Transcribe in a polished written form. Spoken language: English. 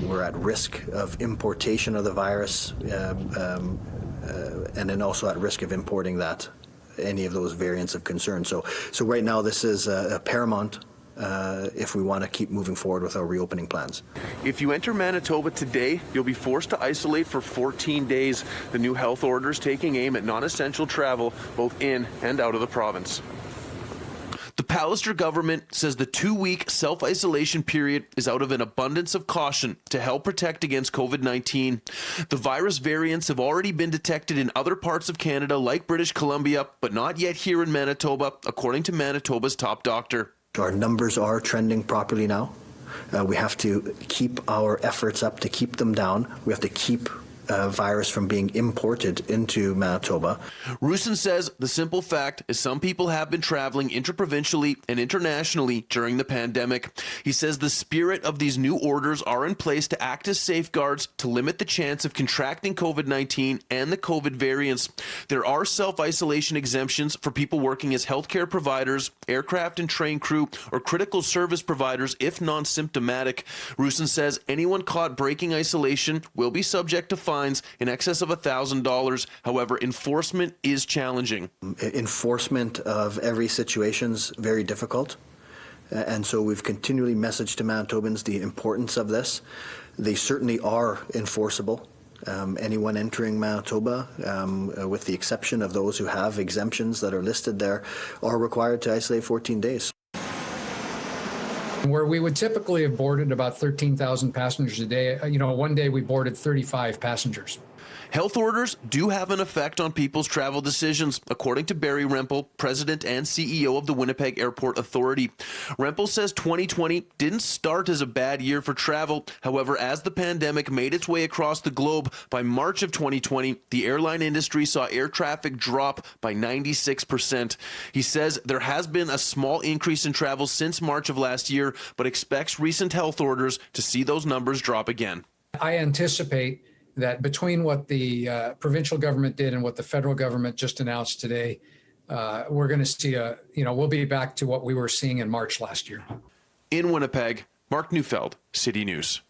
We're at risk of importation of the virus, and then also at risk of importing any of those variants of concern. So right now this is paramount if we want to keep moving forward with our reopening plans. If you enter Manitoba today, you'll be forced to isolate for 14 days. The new health orders taking aim at non-essential travel, both in and out of the province. The Pallister government says the 2-week self-isolation period is out of an abundance of caution to help protect against COVID-19. The virus variants have already been detected in other parts of Canada like British Columbia, but not yet here in Manitoba, according to Manitoba's top doctor. Our numbers are trending properly now. We have to keep our efforts up to keep them down. We have to keep virus from being imported into Manitoba. Roussin says the simple fact is some people have been traveling interprovincially and internationally during the pandemic. He says the spirit of these new orders are in place to act as safeguards to limit the chance of contracting COVID-19 and the COVID variants. There are self-isolation exemptions for people working as healthcare providers, aircraft and train crew, or critical service providers if non-symptomatic. Roussin says anyone caught breaking isolation will be subject to fines in excess of $1,000. However, enforcement is challenging. Enforcement of every situation is very difficult. And so we've continually messaged to Manitobans the importance of this. They certainly are enforceable. Anyone entering Manitoba, with the exception of those who have exemptions that are listed there, are required to isolate 14 days. Where we would typically have boarded about 13,000 passengers a day, one day we boarded 35 passengers. Health orders do have an effect on people's travel decisions, according to Barry Rempel, president and CEO of the Winnipeg Airport Authority. Rempel says 2020 didn't start as a bad year for travel. However, as the pandemic made its way across the globe, by March of 2020, the airline industry saw air traffic drop by 96%. He says there has been a small increase in travel since March of last year, but expects recent health orders to see those numbers drop again. I anticipate that between what the provincial government did and what the federal government just announced today, we're going to see we'll be back to what we were seeing in March last year. In Winnipeg, Mark Neufeld, City News.